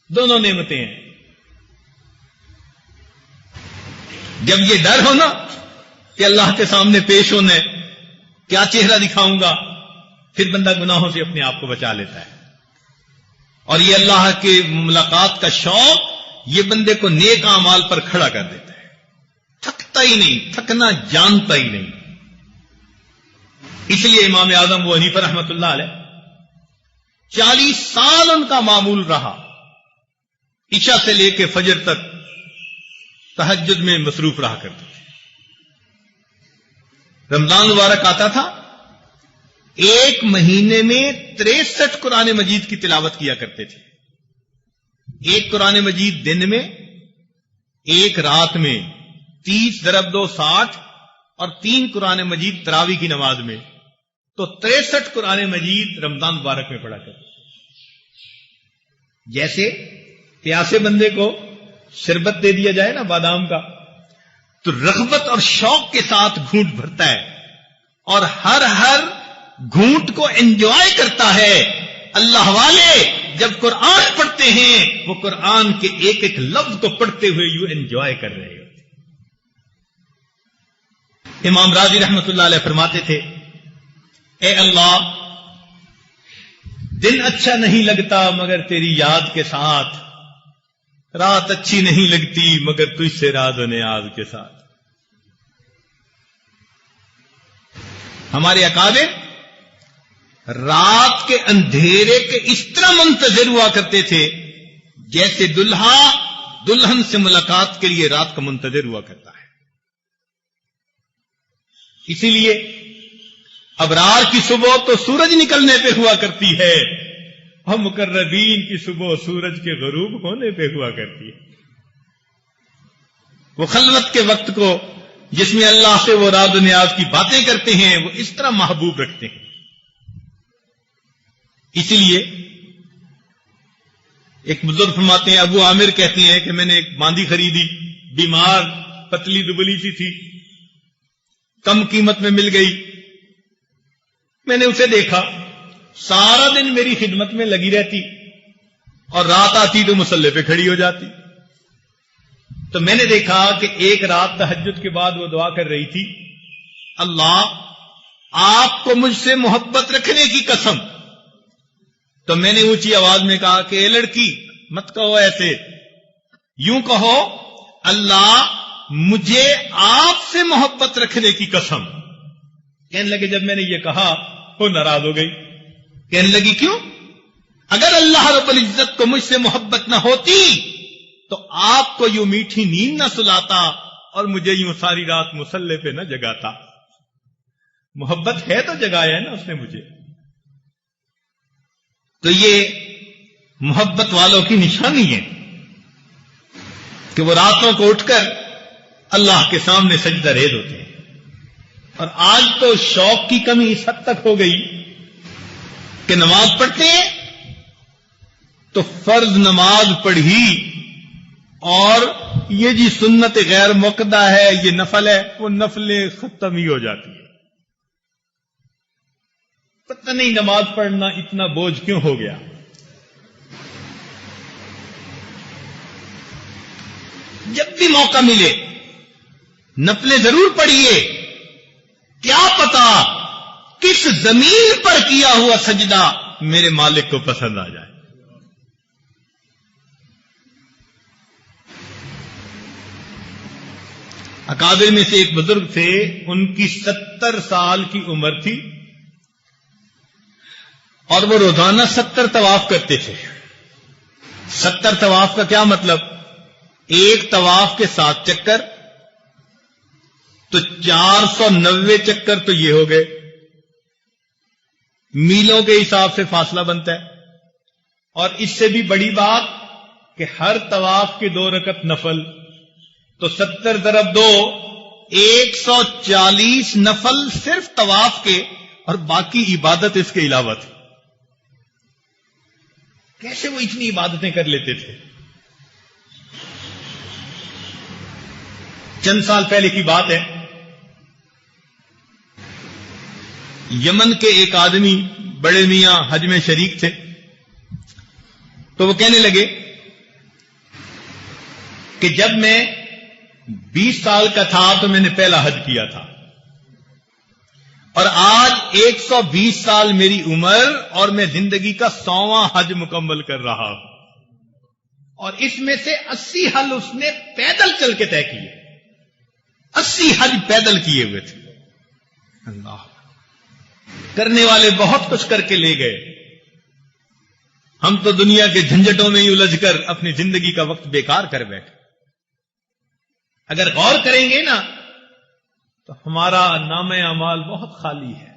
دونوں نعمتیں ہیں. جب یہ ڈر ہو نا کہ اللہ کے سامنے پیش ہونے کیا چہرہ دکھاؤں گا، پھر بندہ گناہوں سے اپنے آپ کو بچا لیتا ہے. اور یہ اللہ کے ملاقات کا شوق یہ بندے کو نیک اعمال پر کھڑا کر دیتا ہے. تھکتا ہی نہیں، تھکنا جانتا ہی نہیں. اس لیے امام اعظم ابو حنیفہ رحمۃ اللہ علیہ 40 سال ان کا معمول رہا، عشاء سے لے کے فجر تک تہجد میں مصروف رہا کرتے تھے. رمضان مبارک آتا تھا، ایک مہینے میں 63 قرآن مجید کی تلاوت کیا کرتے تھے. ایک قرآن مجید دن میں، ایک رات میں، 30 ضرب 2 60 اور 3 قرآن مجید تراویح کی نماز میں. تو 63 قرآن مجید رمضان مبارک میں پڑھا کرتے. جیسے پیاسے بندے کو شربت دے دیا جائے نا بادام کا، تو رغبت اور شوق کے ساتھ گھونٹ بھرتا ہے اور ہر گھونٹ کو انجوائے کرتا ہے. اللہ والے جب قرآن پڑھتے ہیں وہ قرآن کے ایک ایک لفظ کو پڑھتے ہوئے یوں انجوائے کر رہے ہوتے. امام راضی رحمۃ اللہ علیہ فرماتے تھے، اے اللہ، دن اچھا نہیں لگتا مگر تیری یاد کے ساتھ، رات اچھی نہیں لگتی مگر تجھ سے راز و نیاز کے ساتھ. ہمارے اکابر رات کے اندھیرے کے اس طرح منتظر ہوا کرتے تھے جیسے دلہا دلہن سے ملاقات کے لیے رات کا منتظر ہوا کرتا ہے. اسی لیے ابرار کی صبح تو سورج نکلنے پہ ہوا کرتی ہے اور مقربین کی صبح سورج کے غروب ہونے پہ ہوا کرتی ہے. وہ خلوت کے وقت کو جس میں اللہ سے وہ راز و نیاز کی باتیں کرتے ہیں وہ اس طرح محبوب رکھتے ہیں. اسی لیے ایک بزرگ فرماتے ہیں، ابو عامر کہتے ہیں کہ میں نے ایک باندی خریدی، بیمار، پتلی دبلی سی تھی، کم قیمت میں مل گئی. میں نے اسے دیکھا، سارا دن میری خدمت میں لگی رہتی اور رات آتی تو مصلے پہ کھڑی ہو جاتی. تو میں نے دیکھا کہ ایک رات تہجد کے بعد وہ دعا کر رہی تھی، اللہ آپ کو مجھ سے محبت رکھنے کی قسم. تو میں نے اونچی آواز میں کہا کہ اے لڑکی مت کہو ایسے، یوں کہو اللہ مجھے آپ سے محبت رکھنے کی قسم. کہنے لگے جب میں نے یہ کہا وہ ناراض ہو گئی. کہنے لگی کیوں؟ اگر اللہ رب العزت کو مجھ سے محبت نہ ہوتی تو آپ کو یوں میٹھی نیند نہ سلاتا اور مجھے یوں ساری رات مصلے پہ نہ جگاتا. محبت ہے تو جگایا ہے نا اس نے مجھے. تو یہ محبت والوں کی نشانی ہے کہ وہ راتوں کو اٹھ کر اللہ کے سامنے سجدہ ریز ہوتے ہیں. اور آج تو شوق کی کمی اس حد تک ہو گئی کہ نماز پڑھتے ہیں تو فرض نماز پڑھی اور یہ جی سنت غیر مقدہ ہے، یہ نفل ہے، وہ نفلیں ختم ہی ہو جاتی ہے. پتہ نہیں نماز پڑھنا اتنا بوجھ کیوں ہو گیا. جب بھی موقع ملے نفلیں ضرور پڑھیے. کیا پتا کس زمین پر کیا ہوا سجدہ میرے مالک کو پسند آ جائے. اکابر میں سے ایک بزرگ تھے، ان کی 70 سال کی عمر تھی اور وہ روزانہ 70 طواف کرتے تھے. 70 طواف کا کیا مطلب؟ ایک طواف کے 7 چکر تو 490 چکر تو یہ ہو گئے. میلوں کے حساب سے فاصلہ بنتا ہے. اور اس سے بھی بڑی بات کہ ہر طواف کے 2 رکعت نفل، تو 70 ضرب 2 140 نفل صرف طواف کے اور باقی عبادت اس کے علاوہ تھی. کیسے وہ اتنی عبادتیں کر لیتے تھے؟ چند سال پہلے کی بات ہے، یمن کے ایک آدمی بڑے میاں حج میں شریک تھے. تو وہ کہنے لگے کہ جب میں 20 سال کا تھا تو میں نے پہلا حج کیا تھا، اور آج 120 سال میری عمر اور میں زندگی کا 100واں حج مکمل کر رہا ہوں، اور اس میں سے 80 حج اس نے پیدل چل کے طے کیے، 80 حج پیدل کیے ہوئے تھے۔ اللہ، کرنے والے بہت کچھ کر کے لے گئے، ہم تو دنیا کے جھنجٹوں میں ہی الجھ کر اپنی زندگی کا وقت بیکار کر بیٹھے۔ اگر غور کریں گے نا تو ہمارا نامہ اعمال بہت خالی ہے۔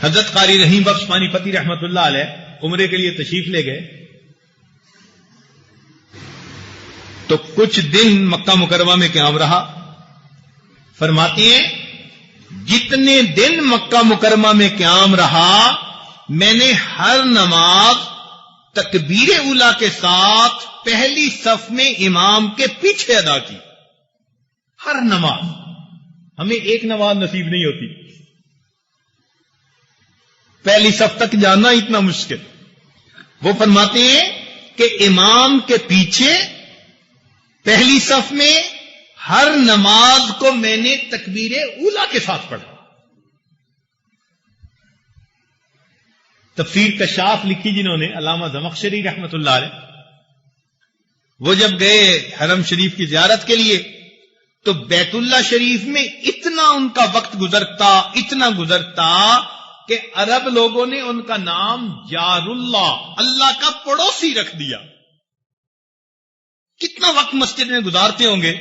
حضرت قاری رحیم بخش پانی پتی رحمت اللہ علیہ عمرے کے لیے تشریف لے گئے تو کچھ دن مکہ مکرمہ میں قیام رہا۔ فرماتے ہیں جتنے دن مکہ مکرمہ میں قیام رہا میں نے ہر نماز تکبیر اولا کے ساتھ پہلی صف میں امام کے پیچھے ادا کی، ہر نماز۔ ہمیں ایک نماز نصیب نہیں ہوتی، پہلی صف تک جانا اتنا مشکل۔ وہ فرماتے ہیں کہ امام کے پیچھے پہلی صف میں ہر نماز کو میں نے تکبیر اولا کے ساتھ پڑھا۔ تفسیر کشاف لکھی جنہوں نے علامہ زمخشری رحمت اللہ علیہ، وہ جب گئے حرم شریف کی زیارت کے لیے تو بیت اللہ شریف میں اتنا ان کا وقت گزرتا، اتنا گزرتا کہ عرب لوگوں نے ان کا نام جار اللہ، اللہ کا پڑوسی رکھ دیا۔ کتنا وقت مسجد میں گزارتے ہوں گے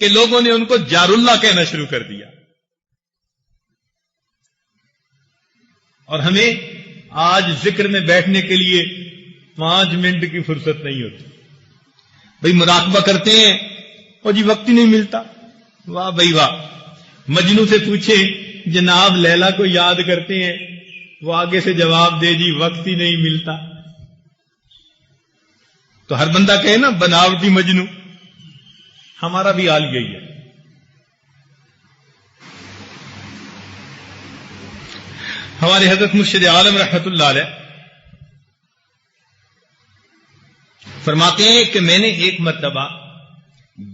کہ لوگوں نے ان کو جار اللہ کہنا شروع کر دیا۔ اور ہمیں آج ذکر میں بیٹھنے کے لیے 5 منٹ کی فرصت نہیں ہوتی۔ بھئی مراقبہ کرتے ہیں اور جی وقت ہی نہیں ملتا۔ واہ بھئی واہ، مجنو سے پوچھیں جناب لیلا کو یاد کرتے ہیں، وہ آگے سے جواب دے جی وقت ہی نہیں ملتا۔ تو ہر بندہ کہے نا بناوٹی مجنو، ہمارا بھی حال یہی ہے۔ ہمارے حضرت مرشد عالم رحمت اللہ علیہ فرماتے ہیں کہ میں نے ایک مرتبہ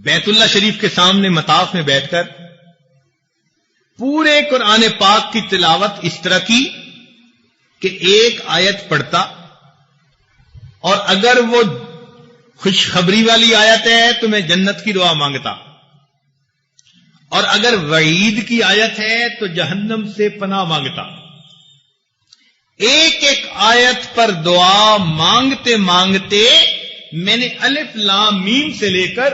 بیت اللہ شریف کے سامنے مطاف میں بیٹھ کر پورے قرآن پاک کی تلاوت اس طرح کی کہ ایک آیت پڑھتا، اور اگر وہ خوشخبری والی آیت ہے تو میں جنت کی دعا مانگتا، اور اگر وعید کی آیت ہے تو جہنم سے پناہ مانگتا۔ ایک ایک آیت پر دعا مانگتے مانگتے میں نے الف لام میم سے لے کر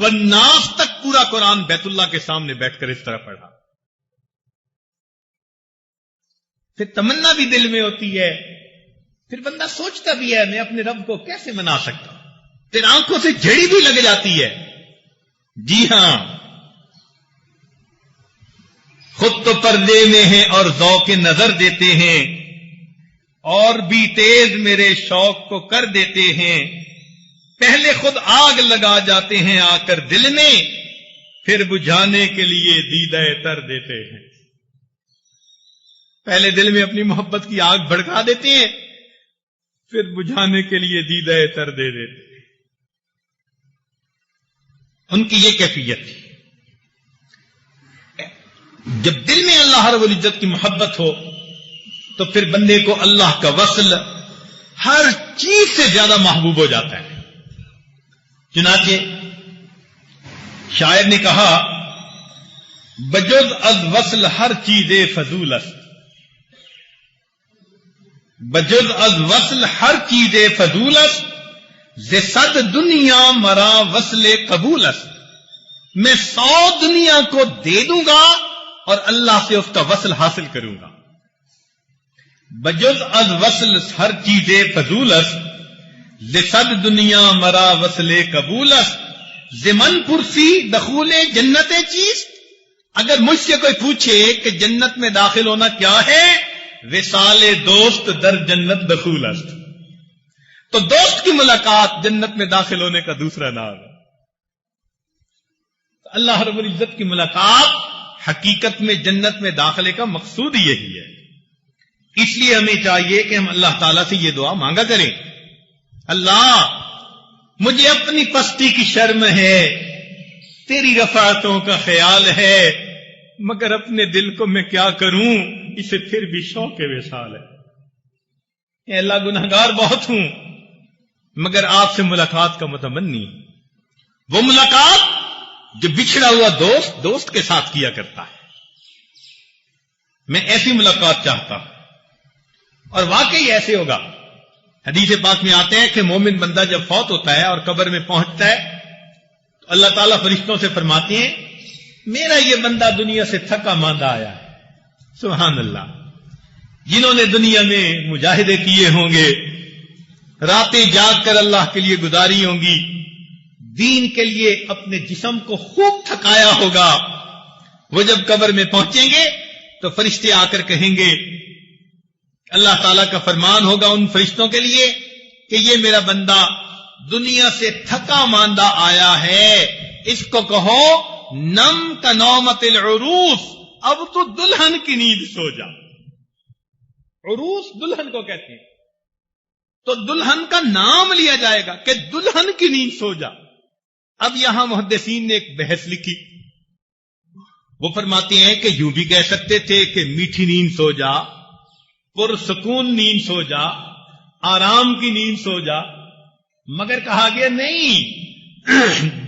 والناس تک پورا قرآن بیت اللہ کے سامنے بیٹھ کر اس طرح پڑھا۔ پھر تمنا بھی دل میں ہوتی ہے، پھر بندہ سوچتا بھی ہے میں اپنے رب کو کیسے منا سکتا ہوں، پھر آنکھوں سے جھڑی بھی لگ جاتی ہے۔ جی ہاں، خود تو پردے میں ہیں اور ذوق نظر دیتے ہیں، اور بھی تیز میرے شوق کو کر دیتے ہیں، پہلے خود آگ لگا جاتے ہیں آ کر دل میں، پھر بجھانے کے لیے دیدہ تر دیتے ہیں۔ پہلے دل میں اپنی محبت کی آگ بھڑکا دیتے ہیں، پھر بجھانے کے لیے دیدہ تر دے دیتے ہیں۔ ان کی یہ کیفیت تھی۔ جب دل میں اللہ رب العزت کی محبت ہو تو پھر بندے کو اللہ کا وصل ہر چیز سے زیادہ محبوب ہو جاتا ہے۔ چنانچہ شاعر نے کہا بجز از وصل ہر چیز فضول است، بجز از وصل ہر چیز فضول است، ز صد دنیا مرا وصل قبول است۔ میں 100 دنیا کو دے دوں گا اور اللہ سے اس کا وصل حاصل کروں گا۔ بجز از وصل ہر چیز فضول است، ز صد دنیا مرا وصل قبول است، زمن پرسی دخول جنت چیز۔ اگر مجھ سے کوئی پوچھے کہ جنت میں داخل ہونا کیا ہے، وصال دوست در جنت دخول است، تو دوست کی ملاقات جنت میں داخل ہونے کا دوسرا نام ہے۔ اللہ رب العزت کی ملاقات حقیقت میں جنت میں داخلے کا مقصود ہی یہی ہے۔ اس لیے ہمیں چاہیے کہ ہم اللہ تعالیٰ سے یہ دعا مانگا کریں اللہ مجھے اپنی پستی کی شرم ہے، تیری رفعتوں کا خیال ہے، مگر اپنے دل کو میں کیا کروں، اسے پھر بھی شوق وصال ہے۔ اے اللہ گنہگار بہت ہوں، مگر آپ سے ملاقات کا متمنی، وہ ملاقات جو بچھڑا ہوا دوست کے ساتھ کیا کرتا ہے، میں ایسی ملاقات چاہتا ہوں۔ اور واقعی ایسے ہوگا، حدیث پاک میں آتے ہیں کہ مومن بندہ جب فوت ہوتا ہے اور قبر میں پہنچتا ہے تو اللہ تعالیٰ فرشتوں سے فرماتے ہیں میرا یہ بندہ دنیا سے تھکا ماندہ آیا ہے۔ سبحان اللہ، جنہوں نے دنیا میں مجاہدے کیے ہوں گے، راتیں جاگ کر اللہ کے لیے گزاری ہوں گی، دین کے لیے اپنے جسم کو خوب تھکایا ہوگا، وہ جب قبر میں پہنچیں گے تو فرشتے آ کر کہیں گے، اللہ تعالیٰ کا فرمان ہوگا ان فرشتوں کے لیے کہ یہ میرا بندہ دنیا سے تھکا ماندہ آیا ہے، اس کو کہو نم کا نومت العروس، اب تو دلہن کی نیند سو جا۔ عروس دلہن کو کہتے ہیں، تو دلہن کا نام لیا جائے گا کہ دلہن کی نیند سو جا۔ اب یہاں محدثین نے ایک بحث لکھی، وہ فرماتے ہیں کہ یوں بھی کہہ سکتے تھے کہ میٹھی نیند سو جا، پرسکون نیند سو جا، آرام کی نیند سو جا، مگر کہا گیا نہیں،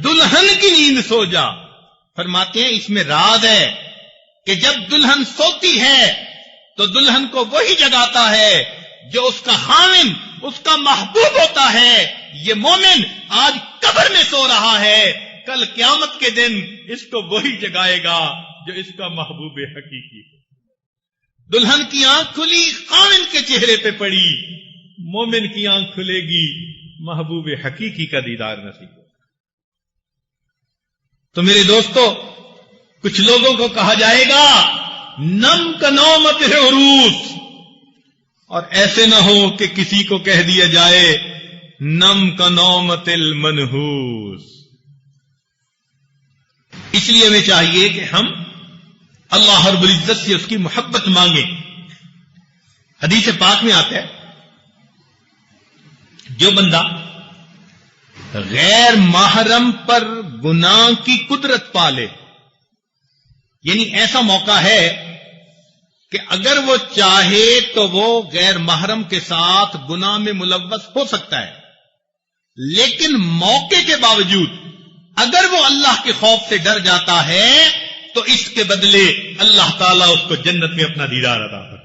دلہن کی نیند سو جا۔ فرماتے ہیں اس میں راز ہے کہ جب دلہن سوتی ہے تو دلہن کو وہی جگاتا ہے جو اس کا خاوند، اس کا محبوب ہوتا ہے۔ یہ مومن آج قبر میں سو رہا ہے، کل قیامت کے دن اس کو وہی جگائے گا جو اس کا محبوب حقیقی ہے۔ دلہن کی آنکھ کھلی، خاوند کے چہرے پہ پڑی، مومن کی آنکھ کھلے گی، محبوب حقیقی کا دیدار نصیب ہوگا۔ تو میرے دوستو، کچھ لوگوں کو کہا جائے گا نم کا نومت عروس، اور ایسے نہ ہو کہ کسی کو کہہ دیا جائے نم کا نومت المنحوس۔ اس لیے ہمیں چاہیے کہ ہم اللہ رب العزت سے اس کی محبت مانگیں۔ حدیث پاک میں آتا ہے جو بندہ غیر محرم پر گناہ کی قدرت پالے، یعنی ایسا موقع ہے کہ اگر وہ چاہے تو وہ غیر محرم کے ساتھ گناہ میں ملوث ہو سکتا ہے، لیکن موقع کے باوجود اگر وہ اللہ کے خوف سے ڈر جاتا ہے تو اس کے بدلے اللہ تعالیٰ اس کو جنت میں اپنا دیدار عطا کرے۔